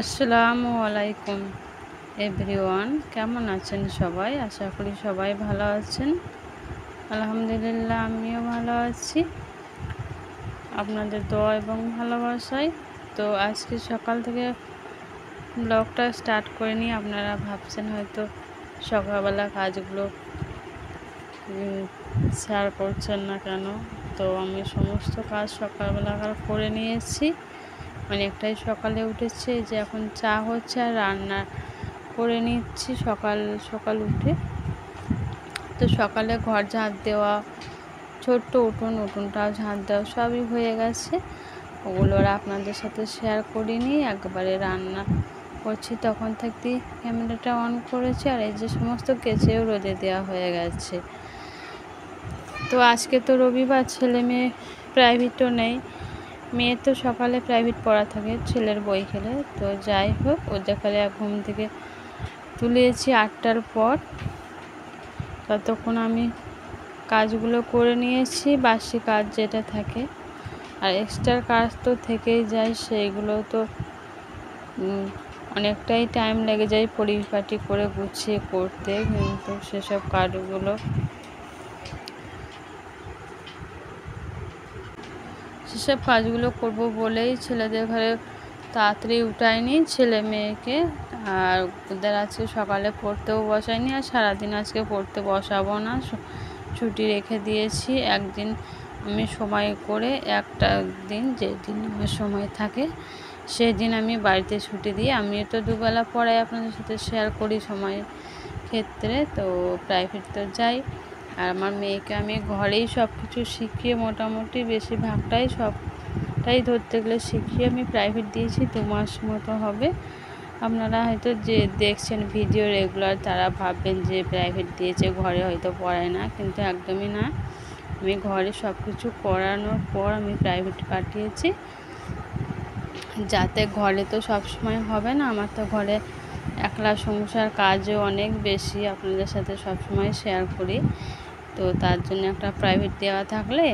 আসসালামু আলাইকুম এভরিওয়ান, কেমন আছেন সবাই? আশা করি সবাই ভালো আছেন। আলহামদুলিল্লাহ, আমিও ভালো আছি আপনাদের দোয়া এবং ভালোবাসায়। তো আজকে সকাল থেকে ব্লগটা স্টার্ট করে নিয়ে আপনারা ভাবছেন হয়তো সকালবেলা কাজগুলো শেয়ার করছেন না কেন। তো আমি সমস্ত কাজ সকালবেলা করে নিয়েছি। অনেকটাই সকালে উঠেছে, যে এখন চা হচ্ছে আর রান্না করে নিচ্ছি সকাল সকাল উঠে। তো সকালে ঘর ঝাঁট দেওয়া, ছোট্ট উঠোনটাও ঝাঁট দেওয়া সবই হয়ে গেছে। ওগুলো আপনাদের সাথে শেয়ার করিনি, একবারে রান্না করছি তখন থেকেই ক্যামেরাটা অন করেছি। আর এই যে সমস্ত কেচেও রোদে দেওয়া হয়ে গেছে। তো আজকে তো রবিবার, ছেলে মেয়ে প্রাইভেটও নেই। মেয়ে তো সকালে প্রাইভেট পড়া থাকে, ছেলের বই খেলে। তো যাই হোক, ওদেরকে ঘুম থেকে তুলেছি 8টার পর। ততক্ষণ আমি কাজগুলো করে নিয়েছি, বাসি কাজ যেটা থাকে। আর এক্সট্রা কাজ তো থেকেই যায়, সেইগুলো তো অনেকটাই টাইম লেগে যায় পরিপাটি করে গুছিয়ে করতে। কিন্তু সেসব কাজগুলো করব বলেই ছেলেদের ঘরে তাড়াতাড়ি উঠায়নি ছেলে মেয়েকে। আর ওদের আজকে সকালে পড়তেও বসায়নি, আর সারাদিন আজকে পড়তে বসাবো না, ছুটি রেখে দিয়েছি। একদিন আমি সময় করে, একটা দিন যেদিন আমার সময় থাকে সেদিন আমি বাড়িতে ছুটি দিই। আমিও তো দুবেলা পড়াই, আপনাদের সাথে শেয়ার করি সময়ের ক্ষেত্রে। তো প্রাইভেট তো যাই, আর আমার মেয়েকে আমি ঘরেই সব কিছু শিখিয়ে, মোটামুটি সবটাই ধরতে গেলে শিখিয়ে আমি প্রাইভেট দিয়েছি। 2 মাস মতো হবে। আপনারা হয়তো যে দেখছেন ভিডিও রেগুলার, তারা ভাববেন যে প্রাইভেট দিয়েছে, ঘরে হয়তো পড়ায় না, কিন্তু একদমই না। আমি ঘরে সব কিছু করানোর পর আমি প্রাইভেট পাঠিয়েছি, যাতে ঘরে তো সব সময় হবে না। আমার তো ঘরে একলা সংসার, কাজও অনেক বেশি, আপনাদের সাথে সব সময় শেয়ার করি। তো তার জন্য একটা প্রাইভেট দেওয়া থাকলে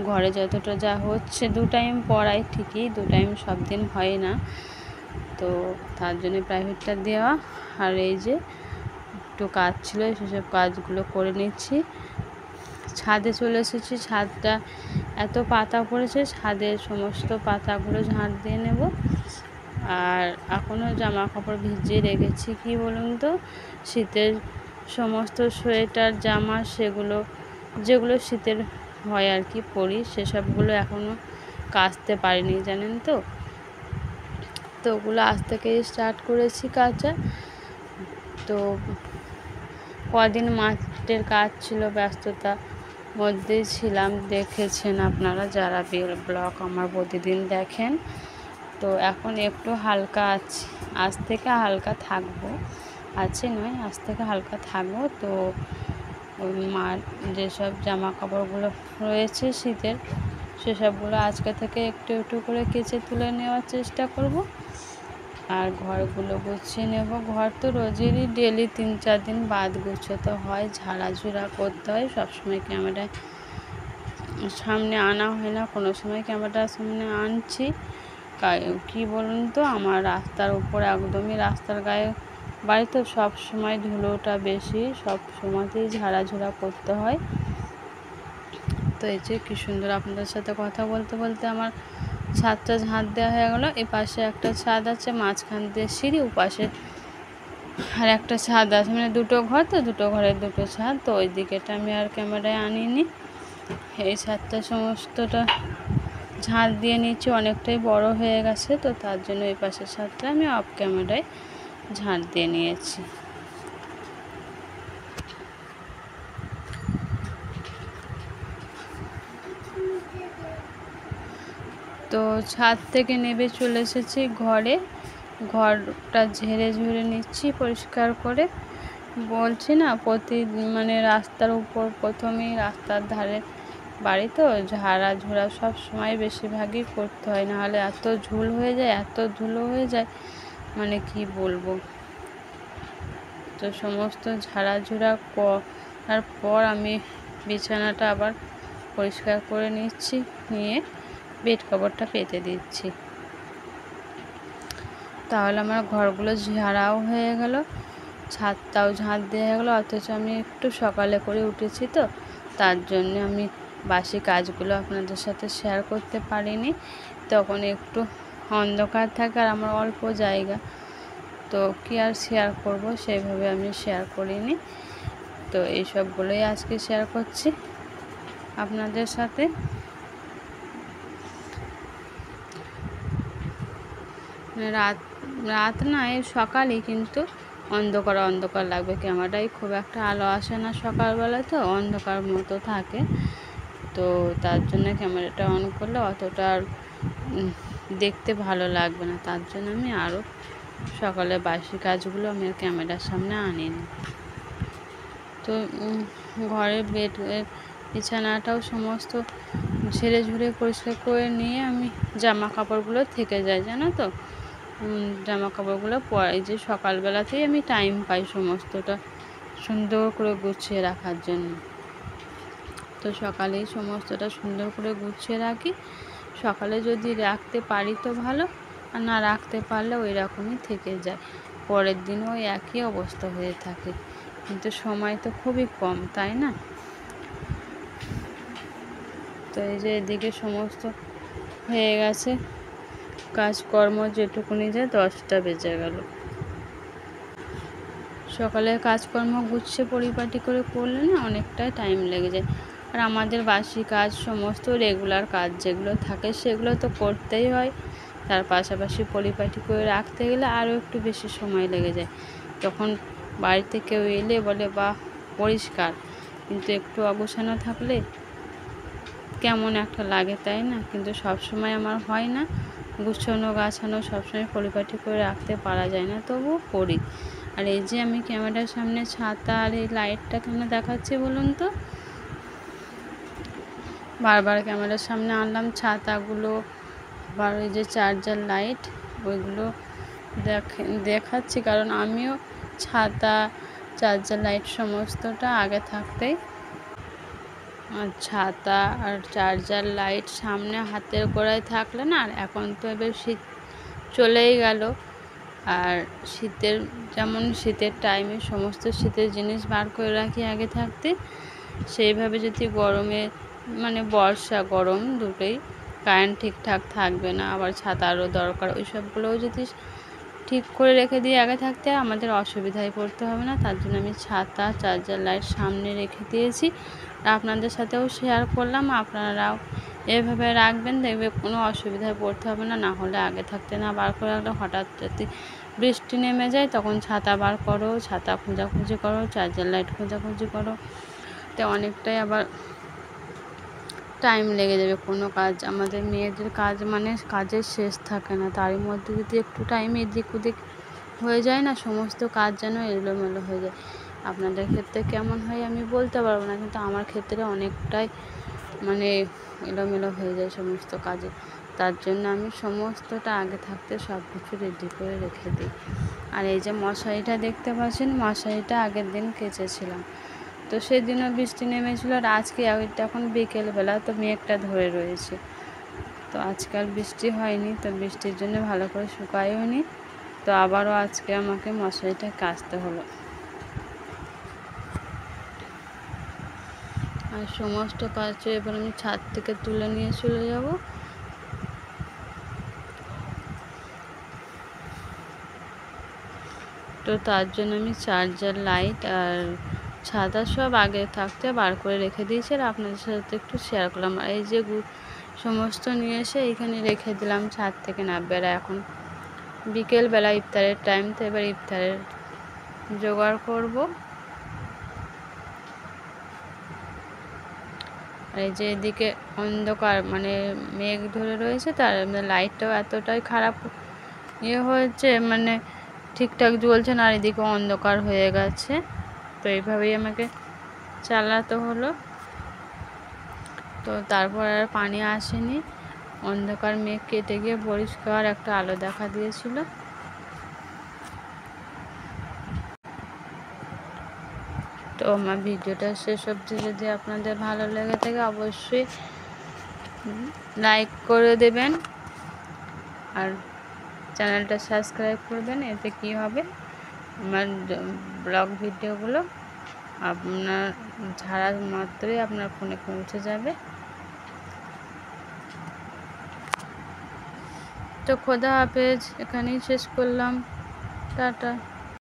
ঘরে যতটা যা হচ্ছে, 2 টাইম পড়াই ঠিকই, 2 টাইম সব দিন হয় না। তো তার জন্য প্রাইভেটটা দেওয়া। আর এই যে একটু কাজ ছিল, সেসব কাজগুলো করে নিচ্ছি। ছাদে চলে এসেছি, ছাদটা এত পাতা পড়েছে, ছাদের সমস্ত পাতাগুলো ঝাঁট দিয়ে নেব। আর এখনও জামা কাপড় ভিজিয়ে রেখেছি, কি বলুন তো, শীতের সমস্ত সোয়েটার জামা, যেগুলো শীতের হয় আর কি পরি, সেসবগুলো এখনও কাচতে পারিনি, জানেন তো। তো ওগুলো আজ থেকেই স্টার্ট করেছি কাচা। তো কদিন মাঠের কাজ ছিল, ব্যস্ততার মধ্যেই ছিলাম, দেখেছেন আপনারা যারা ব্লগ আমার প্রতিদিন দেখেন। তো এখন একটু হালকা আছি, আজ থেকে হালকা থাকবো, আজ থেকে হালকা থাকবো। তো মার যেসব জামা কাপড়গুলো রয়েছে শীতের, সেসবগুলো আজকে থেকে একটু একটু করে কেচে তুলে নেওয়ার চেষ্টা করব। আর ঘরগুলো গুছিয়ে নেব। ঘর তো রোজেরই ডেলি 3-4 দিন বাদ গুছোতে হয়, ঝাড়াঝুড়া করতে হয়। সবসময় ক্যামেরায় সামনে আনা হয় না, কোনো সময় ক্যামেরার সামনে আনছি। কি বলুন তো, আমার রাস্তার উপর, একদমই রাস্তার গায়ে বাড়ি, তো সব সময় ধুলোটা বেশি, সব সময়তেই ঝাড়াঝুড়া করতে হয়। তো এই যে কি সুন্দর আপনাদের সাথে কথা বলতে বলতে আমার ছাদটা ঝাঁট দেওয়া হয়ে গেলো। এ পাশে একটা ছাদ আছে, মাঝখান দিয়ে সিঁড়ি, ওপাশে আর একটা ছাদ আছে, মানে 2টো ঘর, তো 2টো ঘরের 2টো ছাদ। তো ওই দিকেটা আমি আর ক্যামেরায় আনিনি। এই ছাদটা সমস্তটা ঝাঁট দিয়ে নিচ্ছি, অনেকটাই বড় হয়ে গেছে, তো তার জন্য এই পাশের ছাদটা আমি অফ ক্যামেরায় ঝাঁট দিয়ে নিয়েছি। তো ছাদ থেকে নেমে চলে এসেছি ঘরে, ঘরটা ঝেড়ে ঝুড়ে নিচ্ছি পরিষ্কার করে। বলছি না, মানে রাস্তার উপর, প্রথমেই রাস্তার ধারে বাড়ি, তো ঝাড়াঝোড়া সব সময় বেশিরভাগই করতে হয়, নাহলে এত ধুলো হয়ে যায়, মানে কি বলবো। তো সমস্ত ঝাড়াঝোড়া করার পর আমি বিছানাটা আবার পরিষ্কার করে নিয়ে বেড কভারটা পেতে দিচ্ছি। তো তাহলে আমার ঘরগুলো ঝাড়াও হয়ে গেল, ছাদটাও ঝাঁট দেওয়া হয়ে গেলো। অথচ আমি একটু সকালে করে উঠেছি, তো তার জন্য আমি বাসি কাজগুলো আপনাদের সাথে শেয়ার করতে পারিনি। তখন একটু অন্ধকার থাকে আর আমার অল্প জায়গা, তো কি আর শেয়ার করব, সেইভাবে আমি শেয়ার করিনি। তো এই সবগুলোই আজকে শেয়ার করছি আপনাদের সাথে। রাত রাত না, এই সকালেই কিন্তু অন্ধকার লাগবে। ক্যামেরায় খুব একটা আলো আসে না সকালবেলা, তো অন্ধকার মতো থাকে। তো তার জন্য ক্যামেরাটা অন করলে অতটা আর দেখতে ভালো লাগবে না। তার জন্য আমি আরও সকালে বাসি কাজগুলো আমি আর ক্যামেরার সামনে আনিনি। তো ঘরের বিছানাটাও সমস্ত ঝেড়ে ঝুড়ে পরিষ্কার করে নিয়ে আমি জামা কাপড়গুলো থেকে যায়, জানো তো। জামা কাপড়গুলো এই যে সকালবেলাতেই আমি টাইম পাই সমস্তটা সুন্দর করে গুছিয়ে রাখার জন্য। তো সকালেই সমস্তটা সুন্দর করে গুছিয়ে রাখি। সকালে যদি রাখতে পারি তো ভালো, আর না রাখতে পারলে ওই রকমই থেকে যায়, পরের দিনও ওই একই অবস্থা হয়ে থাকে। কিন্তু সময় তো খুবই কম, তাই না? তো এই যে এদিকে সমস্ত হয়ে গেছে কাজকর্ম, যেটুকুনি যায় 10টা বেজে গেল। সকালের কাজকর্ম গুছিয়ে পরিপাটি করে করলে না অনেকটাই টাইম লেগে যায়। আর আমাদের বাসি কাজ সমস্ত রেগুলার কাজ যেগুলো থাকে সেগুলো তো করতেই হয়, তার পাশাপাশি পরিপাটি করে রাখতে গেলে আরও একটু বেশি সময় লেগে যায়। তখন বাড়িতে কেউ এলে বলে বাহ পরিষ্কার, কিন্তু একটু অগোছানো থাকলে কেমন একটা লাগে, তাই না? কিন্তু সবসময় আমার হয় না গুছানো গাছানো, সবসময় পরিপাটি করে রাখতে পারা যায় না, তবুও করি। আর এই যে আমি ক্যামেরার সামনে ছাতা আর এই লাইটটা কেন দেখাচ্ছি বলুন তো। বারবার ক্যামেরার সামনে আনলাম ছাতাগুলো, আবার ওই যে চার্জার লাইট, ওইগুলো দেখাচ্ছি কারণ আমিও ছাতা চার্জার লাইট সমস্তটা আগে থাকতেই, আর ছাতা আর চার্জার লাইট সামনে হাতের গোড়ায় থাকলে না, আর এখন তো এবার শীত চলেই গেল। আর শীতের টাইমে সমস্ত শীতের জিনিস বার করে রাখি আগে থাকতে। সেইভাবে যদি গরমে মানে বর্ষা গরম দুটোই কারেন্ট ঠিকঠাক থাকবে না, আবার ছাতারও দরকার, ওই সবগুলোও যদি ঠিক করে রেখে দিয়ে আগে থাকতে আমাদের অসুবিধায় পড়তে হবে না। তার জন্য আমি ছাতা চার্জার লাইট সামনে রেখে দিয়েছি, আপনাদের সাথেও শেয়ার করলাম। আপনারাও এভাবে রাখবেন, দেখবে কোনো অসুবিধায় পড়তে হবে না। না হলে আগে থাকতে না বার করে রাখলে হঠাৎ যদি বৃষ্টি নেমে যায় তখন ছাতা বার করো, ছাতা খোঁজাখুঁজি করো, চার্জার লাইট খোঁজাখুঁজি করো, তো অনেকটাই আবার টাইম লেগে যাবে। কোনো কাজ আমাদের মেয়েদের কাজ মানে কাজের শেষ থাকে না, তারই মধ্যে যদি একটু টাইম এদিক ওদিক হয়ে যায় না, সমস্ত কাজ যেন এলোমেলো হয়ে যায়। আপনাদের ক্ষেত্রে কেমন হয় আমি বলতে পারবো না, কিন্তু আমার ক্ষেত্রে অনেকটাই মানে এলোমেলো হয়ে যায় সমস্ত কাজে। তার জন্য আমি সমস্তটা আগে থাকতে সব কিছু রেডি করে রেখে দিই। আর এই যে মশারিটা দেখতে পাচ্ছেন, মশারিটা আগের দিন কেচেছিলাম, তো সেদিনও বৃষ্টি নেমেছিল। আর আজকে এখন বিকেলবেলা, তো মেঘটা ধরে রয়েছে, তো আজকাল বৃষ্টি হয়নি, তো বৃষ্টির জন্য ভালো করে শুকায়ও নি। তো আবারও আজকে আমাকে মশারিটা কাচতে হলো। আর সমস্ত কাজ এবার আমি ছাদ থেকে তুলে নিয়ে চলে যাব। তো তার জন্য আমি চার্জার লাইট আর ছাতা সব আগে থাকতে বার করে রেখে দিয়েছি, আর আপনাদের সাথে একটু শেয়ার করলাম। আর এই যে সমস্ত নিয়ে এসে এইখানে রেখে দিলাম, ছাদ থেকে নামবে। আর এখন বিকেলবেলা ইফতারের টাইম, তো এবার ইফতারের জোগাড় করব। আর এই যে এদিকে অন্ধকার মানে মেঘ ধরে রয়েছে, তার লাইটটাও এতটাই খারাপ হয়েছে, মানে ঠিকঠাক জ্বলছে না, আর এদিকে অন্ধকার হয়ে গেছে। তো এইভাবেই আমাকে চালাতে হলো। তো তারপর আর পানি আসেনি, অন্ধকার মেঘ কেটে গিয়ে পরিষ্কার একটা আলো দেখা দিয়েছিল। তো আমার ভিডিওটা শেষ অবধি যদি আপনাদের ভালো লেগে থাকে অবশ্যই লাইক করে দেবেন, আর চ্যানেলটা সাবস্ক্রাইব করবেন। এতে কি হবে, আমার ব্লগ ভিডিওগুলো আপনার ছাড়া মাত্রই আপনার ফোনে পৌঁছে যাবে। তো খোদা হাফেজ, এখানেই শেষ করলাম, টাটা।